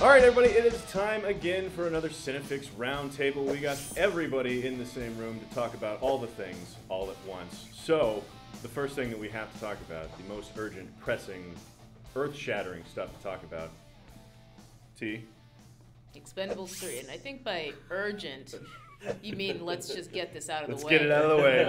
All right, everybody, it is time again for another CineFix roundtable. We got everybody in the same room to talk about all the things all at once. So, the first thing that we have to talk about, the most urgent, pressing, earth-shattering stuff to talk about. T? Expendables 3, and I think by urgent, you mean let's just get this out of the way. Let's get it out of the way.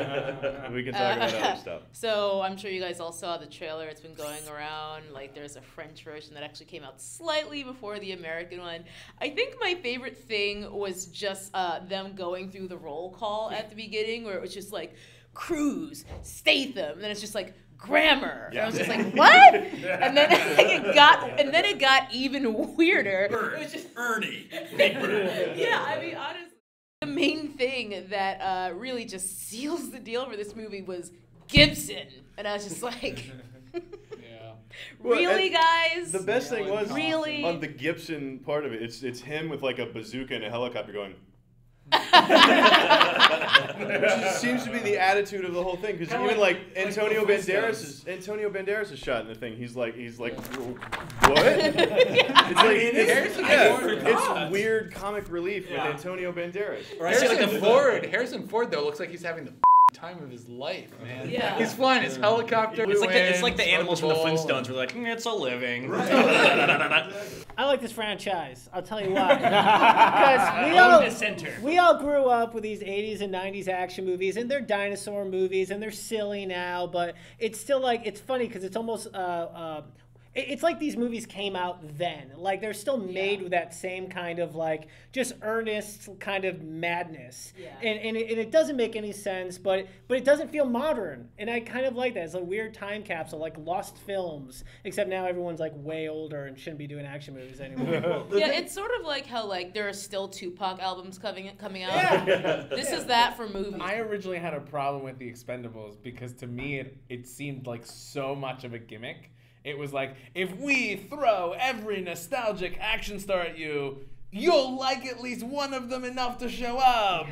We can talk about other stuff. So I'm sure you guys all saw the trailer. It's been going around. Like, there's a French version that actually came out slightly before the American one. I think my favorite thing was just them going through the roll call at the beginning, where it was just like Cruise, Statham, and then it's just like Grammar. Yeah. And I was just like, what? And then it got even weirder. Bert, it was just Ernie. Yeah, I mean, honestly, the main thing that really just seals the deal for this movie was Gibson, and I was just like, yeah. Really, guys? The best thing was really on the Gibson part of it. It's him with like a bazooka and a helicopter going. Which seems to be the attitude of the whole thing, because even like Antonio Banderas is shot in the thing. He's like, what? It's weird comic relief with Antonio Banderas. Harrison Ford though looks like he's having the time of his life, man. Yeah. He's flying his helicopter. It's like the animals from the Flintstones. We're like, it's a living. Right. I like this franchise. I'll tell you why. Because we all grew up with these 80s and 90s action movies, and they're dinosaur movies, and they're silly now, but it's still like, it's funny because it's almost, it's like these movies came out then. Like, they're still made with that same kind of, like, just earnest kind of madness. Yeah. And it doesn't make any sense, but it doesn't feel modern. And I kind of like that. It's a weird time capsule, like lost films, except now everyone's, like, way older and shouldn't be doing action movies anymore. Yeah, it's sort of like how, like, there are still Tupac albums coming out. Yeah. This is that for movies. I originally had a problem with the Expendables because to me it seemed like so much of a gimmick. It was like, if we throw every nostalgic action star at you, you'll like at least one of them enough to show up.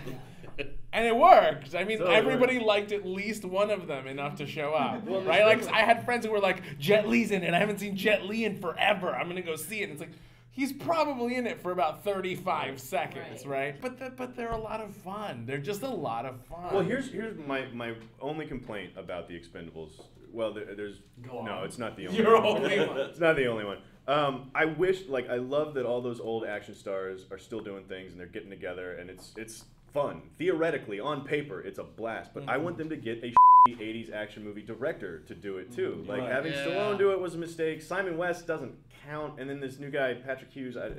And it worked. I mean, everybody liked at least one of them enough to show up, right? Like, I had friends who were like, Jet Li's in it. I haven't seen Jet Li in forever. I'm going to go see it. And it's like, he's probably in it for about 35 seconds, right? But they're a lot of fun. They're just a lot of fun. Well, here's my only complaint about the Expendables. Well, it's not the only one. It's not the only one. I wish, I love that all those old action stars are still doing things and they're getting together and it's fun. Theoretically, on paper, it's a blast. But I want them to get a 80s action movie director to do it too. Like, having Stallone do it was a mistake. Simon West doesn't count. And then this new guy, Patrick Hughes, I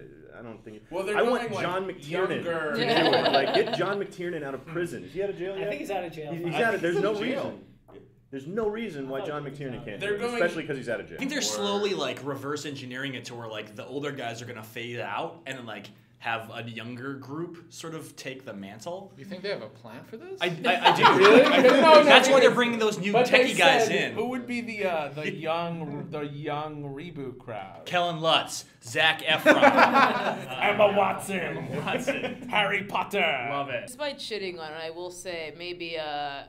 don't think... I want John McTiernan to do it. Like, get John McTiernan out of prison. Is he out of jail yet? I think he's out of jail. He's out of... There's no reason. There's no reason why John McTiernan can't do it, especially because he's out of jail. I think they're slowly reverse engineering it to where the older guys are gonna fade out and then have a younger group sort of take the mantle. You think they have a plan for this? I do. Really? No, that's why they're bringing those new techie guys in. Who would be the young reboot crowd? Kellen Lutz, Zac Efron, Emma Watson, Harry Potter. Love it. Despite shitting on it, I will say maybe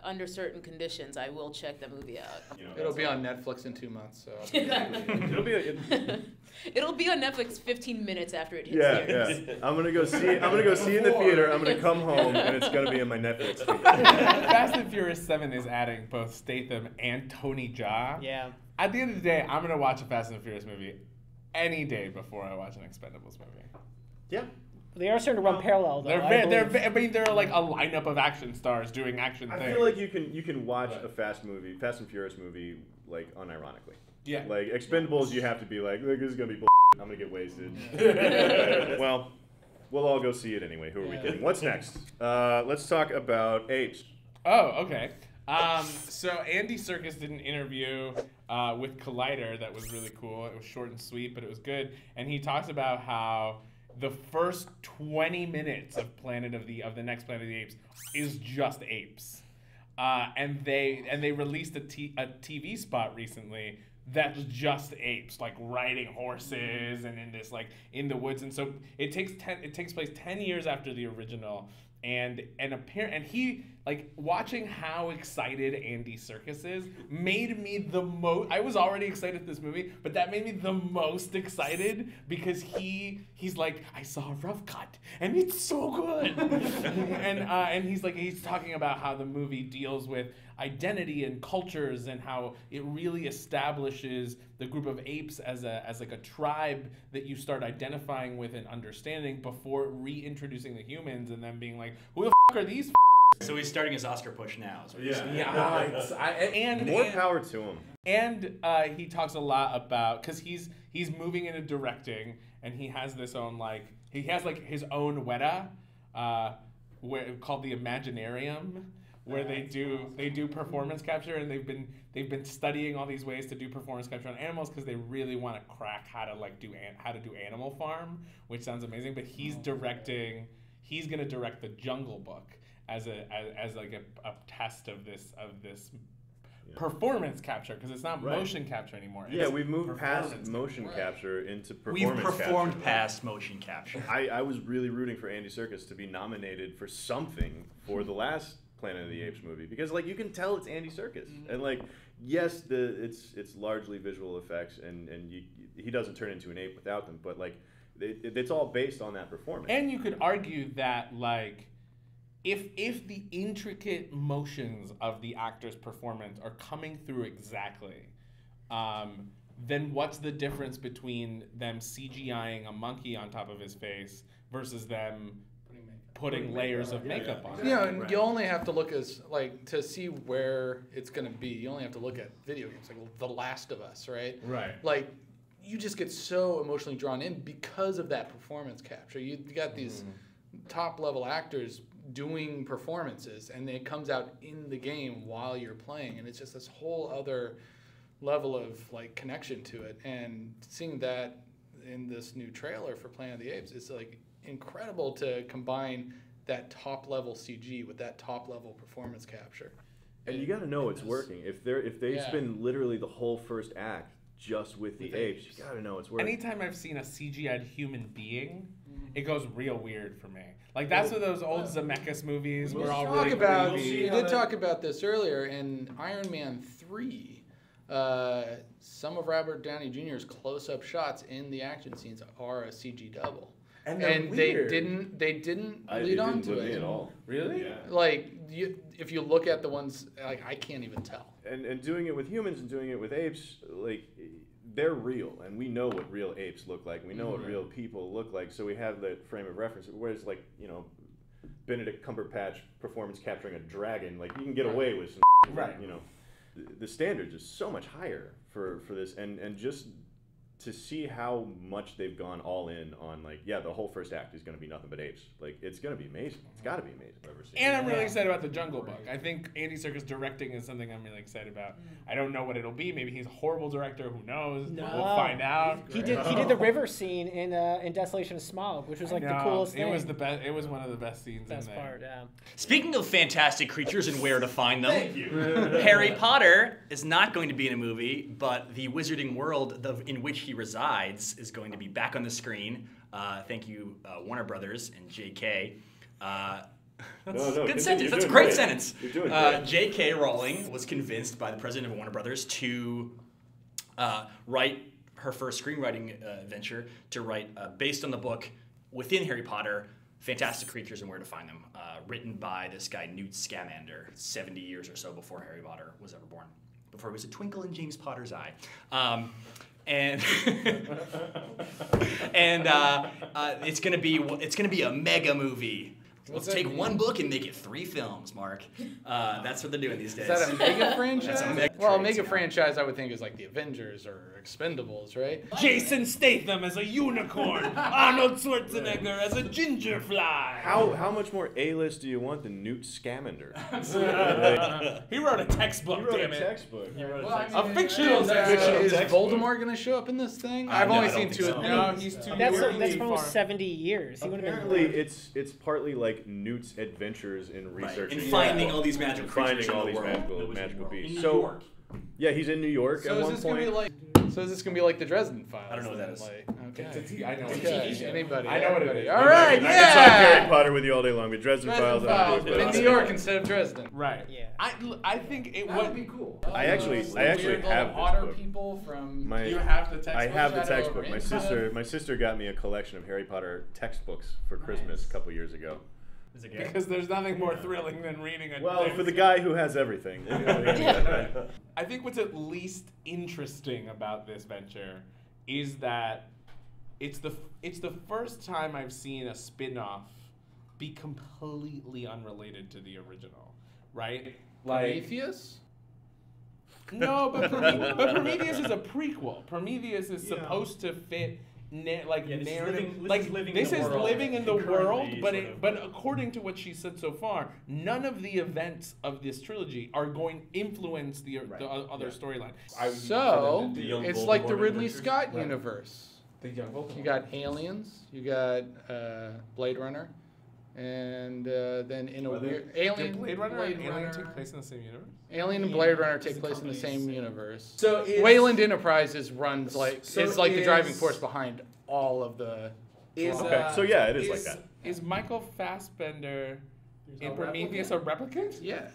under certain conditions, I will check the movie out. It'll be on Netflix in 2 months. So it'll be on Netflix 15 minutes after it hits theaters. Yeah. I'm gonna go see it in the theater. I'm gonna come home and it's gonna be in my Netflix feed. Fast and Furious 7 is adding both Statham and Tony Jaa. Yeah. At the end of the day, I'm gonna watch a Fast and Furious movie any day before I watch an Expendables movie. Yeah. They are starting to run parallel, though. They're like a lineup of action stars doing action things. I feel like you can watch a Fast and Furious movie unironically. Yeah. Like Expendables, you have to be like, this is gonna be bull***. I'm gonna get wasted. Well, we'll all go see it anyway. Who are we kidding? What's next? Let's talk about apes. Oh, okay. So Andy Serkis did an interview with Collider that was really cool. It was short and sweet, but it was good. And he talks about how the first 20 minutes of the next Planet of the Apes is just apes. And they released a TV spot recently that's just apes, riding horses and in the woods. And so it takes place 10 years after the original. And he like watching how excited Andy Serkis is made me the most. I was already excited at this movie, but that made me the most excited because he's like, I saw a rough cut and it's so good. and he's talking about how the movie deals with identity and cultures and how it really establishes the group of apes as like a tribe that you start identifying with and understanding before reintroducing the humans and then being like, who the f*** are these? So he's starting his Oscar push now. And more power to him. And he talks a lot about, because he's moving into directing, and he has this own his own weta, called the Imaginarium, where they do performance capture, and they've been studying all these ways to do performance capture on animals because they really want to crack how to do Animal Farm, which sounds amazing. But he's gonna direct the Jungle Book as a test of this performance capture, because it's not motion capture anymore. We've moved past motion capture into performance capture. We've performed past motion capture. I was really rooting for Andy Serkis to be nominated for something for the last Planet of the Apes movie, because you can tell it's Andy Serkis, and yes, it's largely visual effects, and he doesn't turn into an ape without them, but it's all based on that performance. And you could argue that if the intricate motions of the actor's performance are coming through exactly, then what's the difference between them CGIing a monkey on top of his face versus them putting layers of makeup on? And you only have to look to see where it's going to be. You only have to look at video games like The Last of Us, right? Right. You just get so emotionally drawn in because of that performance capture. You got these top level actors doing performances, and it comes out in the game while you're playing, and it's just this whole other level of connection to it. And seeing that in this new trailer for Planet of the Apes is incredible to combine that top level CG with that top level performance capture. And you got to know it's working. If they spend literally the whole first act just with the apes, you got to know it's working. Anytime I've seen a CGI'd human being, it goes real weird for me. That's what those old Zemeckis movies were all really creepy. We did talk about this earlier in Iron Man 3. Some of Robert Downey Jr.'s close-up shots in the action scenes are a CG double. And they didn't lead on to it at all. Really? Yeah. If you look at the ones, I can't even tell. And doing it with humans and doing it with apes, they're real, and we know what real apes look like. We know what real people look like, so we have the frame of reference. Whereas, Benedict Cumberbatch performance capturing a dragon, you can get away with some, the standards are so much higher for this, and just to see how much they've gone all in on the whole first act is going to be nothing but apes. It's going to be amazing. It's got to be amazing. And I'm really excited about the Jungle Book. I think Andy Serkis directing is something I'm really excited about. I don't know what it'll be. Maybe he's a horrible director. Who knows? No. We'll find out. He did the river scene in Desolation of Smog, which was the coolest thing. It was the best. It was one of the best scenes. Best part, yeah. Speaking of fantastic creatures and where to find them, Harry Potter is not going to be in a movie, but the wizarding world in which he resides is going to be back on the screen. Thank you, Warner Brothers and J.K. That's a good sentence. That's a great sentence. J.K. Rowling was convinced by the president of Warner Brothers to write her first screenwriting venture, to write based on the book within Harry Potter, Fantastic Creatures and Where to Find Them, written by this guy Newt Scamander, 70 years or so before Harry Potter was ever born, before he was a twinkle in James Potter's eye. And it's gonna be a mega movie. Let's take one book and make it 3 films, Mark. That's what they're doing these days. Is that a mega franchise? A mega franchise I would think is the Avengers or Expendables, right? Jason Statham as a unicorn. Arnold Schwarzenegger as a ginger fly. How much more A-list do you want than Newt Scamander? He wrote a textbook, damn it. A fictional textbook. Is Voldemort going to show up in this thing? I've only seen 2 of them. No, he's too That's for almost 70 years. Apparently, it's partly Newt's adventures in research and finding all these magical creatures magical beasts. In New York. Yeah, he's in New York at one point. So is this going to be So is this gonna be like the Dresden Files? I don't know what that is. Like, okay. I know. Okay. Anybody? I know what it is. All right. I can talk Harry Yeah. Potter with you all day long, but Dresden Files. But in New York instead of Dresden. Right. Yeah. I think it That would would be cool. I actually have weird this little otter book. people from. My- You have the textbook. I have the Shadow textbook. over My sister got me a collection of Harry Potter textbooks for Christmas a couple years ago. Is it good? Because there's nothing more thrilling than reading a. Well, for the guy who has everything. I think what's at least interesting about this venture is that it's the first time I've seen a spin-off be completely unrelated to the original, right? Prometheus? No, but Prometheus is a prequel. Prometheus is supposed to fit narrative. This is living in the world, but according to what she said so far, none of the events of this trilogy are going to influence the other storyline. So it's like the Ridley Adventures. Scott universe. The young You got Aliens, you got Blade Runner, and then in a weird Alien. Did Blade Runner and Alien take place in the same universe? Alien and Blade Runner take place in the same universe. So Wayland Enterprises runs like So it's like the driving is- force behind all of the. Okay, so yeah, it is like that. Is Michael Fassbender in Prometheus a replicant? Yeah,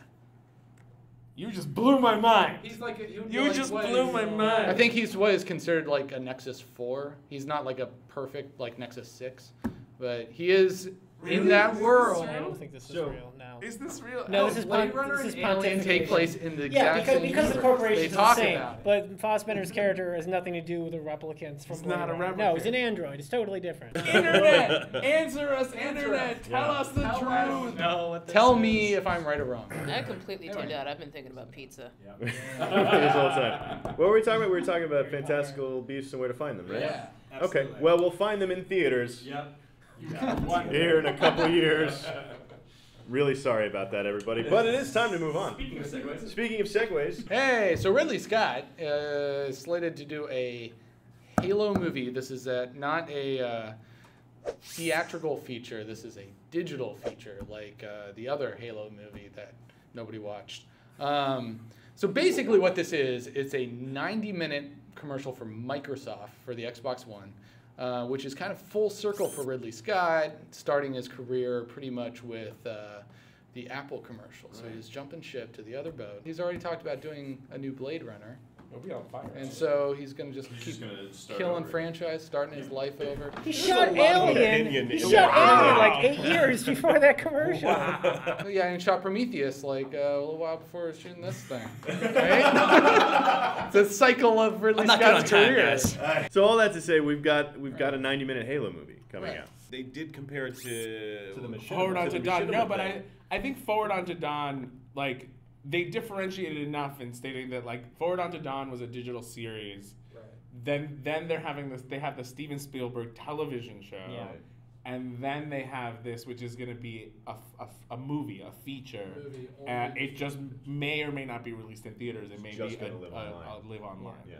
You just blew my mind. he's like You just blew my mind. I think he's what is considered like a Nexus 4. He's not like a perfect like Nexus 6, but he is in that world. I don't think this is So- real. No. Is this real? No, this is Blade pon- Runner this is and Alien take pontification. place in the Yeah, exact same because the universe. corporation They is the talk same. about it. But Fassbender's character has nothing to do with the replicants from. He's not a Blade Runner. No, he's replicant. an android. It's totally different. Internet, answer us, Internet. Tell us the Tell truth. No, what this Tell is. me if I'm right or wrong. I completely tuned out. I've been thinking about pizza. This whole time. What were we talking about? We were talking about fantastical beasts and where to find them, right? Yeah. Okay. Well, we'll find them in theaters Yep. here in a couple years. Really sorry about that, everybody. But it is time to move on. Speaking of segues, Hey, so Ridley Scott is slated to do a Halo movie. This is not a theatrical feature. This is a digital feature, like the other Halo movie that nobody watched. So basically what this is, it's a 90-minute commercial for Microsoft for the Xbox One, which is kind of full circle for Ridley Scott, starting his career pretty much with the Apple commercial. So he's jumping ship to the other boat. He's already talked about doing a new Blade Runner. He'll be on fire. And so he's going to just keep killing over. franchise, starting his life over. He shot Alien. He shot Alien like 8 years before that commercial. Yeah, and shot Prometheus like a little while before he was shooting this thing. Right? It's a cycle of Ridley I'm not good on Scott's time, career. guys. So all that to say, we've got a 90-minute Halo movie coming Right. out. They did compare it to the Machinima. Forward on to Dawn. No, but thing. I think Forward on to Dawn, like, they differentiated enough in stating that, like, Forward on to Dawn was a digital series. Right. Then they have the Steven Spielberg television show. Yeah. And then they have this, which is going to be a movie, a feature. Movie And only. it just may or may not be released in theaters. It may just be gonna live online. live online. Yeah.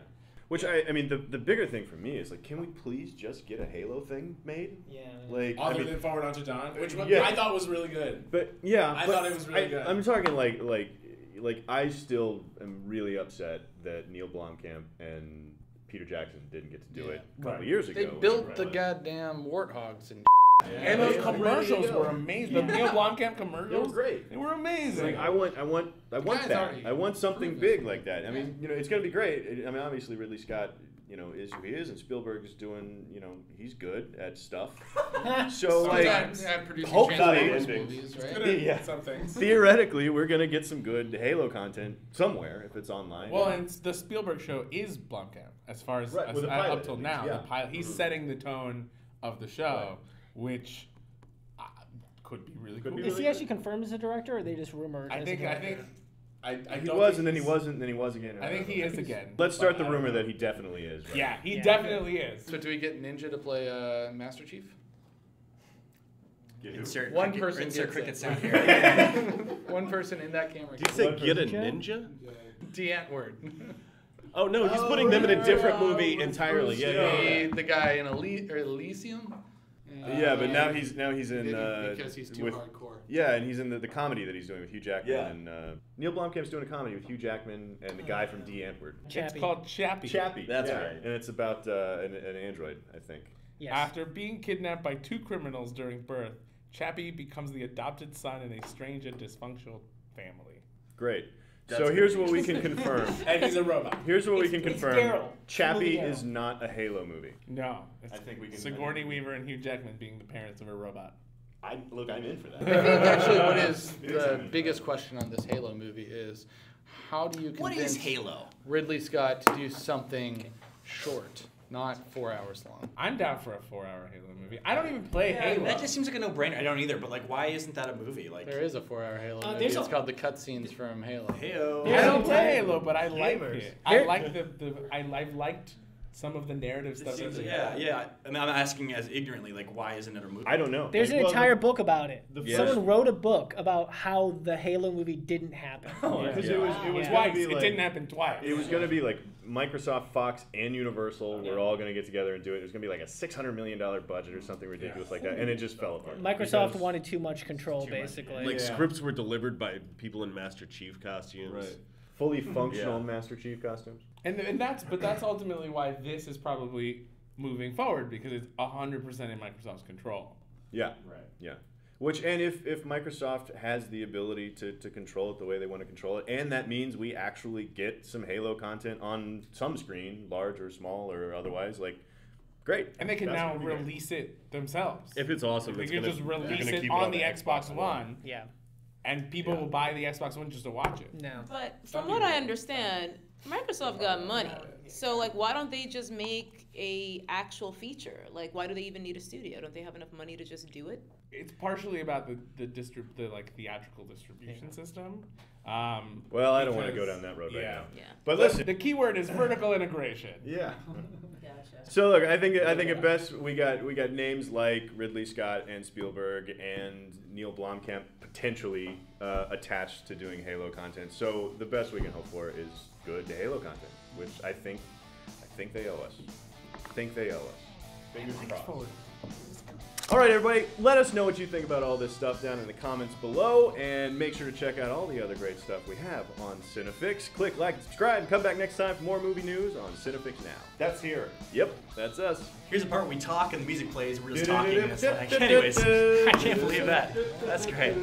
Which I mean, the bigger thing for me is like, can we please just get a Halo thing made? Yeah. Like, Other I mean, than Forward on to Dawn, which Yeah. I thought was really good. but yeah, I but thought it was really good. I'm talking like I still am really upset that Neil Blomkamp and Peter Jackson didn't get to do it a couple years ago. They built the goddamn warthogs and And those Yeah. commercials were amazing. The Neil Blomkamp commercials, They were great. They were amazing. Like, I want guy's that. already I want something proven big it. like that. I mean, it's going to be great. I mean, obviously Ridley Scott, is who he is, and Spielberg is doing, he's good at stuff. So like, producing hopefully- Transformers movies, right? Good at yeah. some things. theoretically, we're going to get some good Halo content somewhere if it's online. Well, and the Spielberg show is Blomkamp, as far as, Right, with the pilot, up till at now. least, yeah. The pilot, he's setting the tone of the show, which could be really cool. be Is he actually confirmed as a director, or are they just rumored? I as a think director? I he don't was, think and then he he's- wasn't, and then he was again. I think he is again. Let's start the rumor that he definitely is. Right? Yeah, he Yeah. definitely is. So do we get Ninja to play Master Chief? Insert One cricket, person insert gets cricket it. sound here. One person in that camera. Did you say get a ninja? D-Antword. Oh no, he's putting them in a different movie entirely. Yeah. The guy in Elysium. Yeah. Yeah, but now he's in because he's too with, hardcore. Yeah, and he's in the comedy that he's doing with Hugh Jackman. Yeah. And Neil Blomkamp's doing a comedy with Hugh Jackman and the guy from D. Antwoord. It's called Chappie. Chappie. That's yeah. right. And it's about an android, I think. Yes. After being kidnapped by 2 criminals during birth, Chappie becomes the adopted son in a strange and dysfunctional family. Great. That's so here's gonna what be we can confirm. And he's a robot. Here's what we It's can confirm. Daryl. Chappie Daryl. is not a Halo movie. No. It's I think we can- Sigourney Weaver and Hugh Jackman being the parents of a robot. I'm in for that. I think actually what is the biggest question on this Halo movie is how do you What convince is Halo? Ridley Scott to do something short, not 4 hours long? I'm down for a 4-hour Halo movie. I don't even play Halo. That just seems like a no-brainer. I don't either, but like, why isn't that a movie? Like, There is a 4-hour Halo movie. there's It's a- called The Cutscenes from Halo. Halo. I don't play Halo, but I like Gamers. it. I like I've liked some of the narrative stuff. Yeah. I mean, I'm asking as ignorantly, like, why isn't it a movie? I don't know. There's an entire book about it. Yeah. Someone wrote a book about how the Halo movie didn't happen. Because it was Yeah. gonna Twice. be It like, didn't happen twice. It was going to be like Microsoft, Fox, and Universal were all going to get together and do it. It was going to be like a $600 million budget or something ridiculous like that, and it just fell apart. Microsoft Because- wanted too much control, basically. Like scripts were delivered by people in Master Chief costumes. Right. Fully functional Yeah. Master Chief costumes. And that's ultimately why this is probably moving forward because it's 100% in Microsoft's control. Yeah. Right. Yeah. And if Microsoft has the ability to control it the way they want to control it, and that means we actually get some Halo content on some screen, large or small or otherwise, like, great. And they can That's now gonna be great. release it themselves. If it's awesome, They it's can gonna, just they're release gonna it keep on the Xbox One, Yeah. and people will buy the Xbox One just to watch it. No. But from what I understand, Microsoft got money. So like, why don't they just make a actual feature? Like, why do they even need a studio? Don't they have enough money to just do it? It's partially about the like theatrical distribution system. Well, I don't want to go because- down that road right yeah. now. Yeah. But listen. The key word is vertical integration. Yeah. Gotcha. So look, I think at best we got names like Ridley Scott and Spielberg and Neil Blomkamp potentially attached to doing Halo content. So the best we can hope for is good Halo content, which I think they owe us. Fingers crossed. All right, everybody, let us know what you think about all this stuff down in the comments below, and make sure to check out all the other great stuff we have on CineFix. Click like and subscribe, and come back next time for more movie news on CineFix Now. That's here. Yep, that's us. Here's the part where we talk and the music plays. We're just talking, and it's like, anyways, I can't believe that. That's great.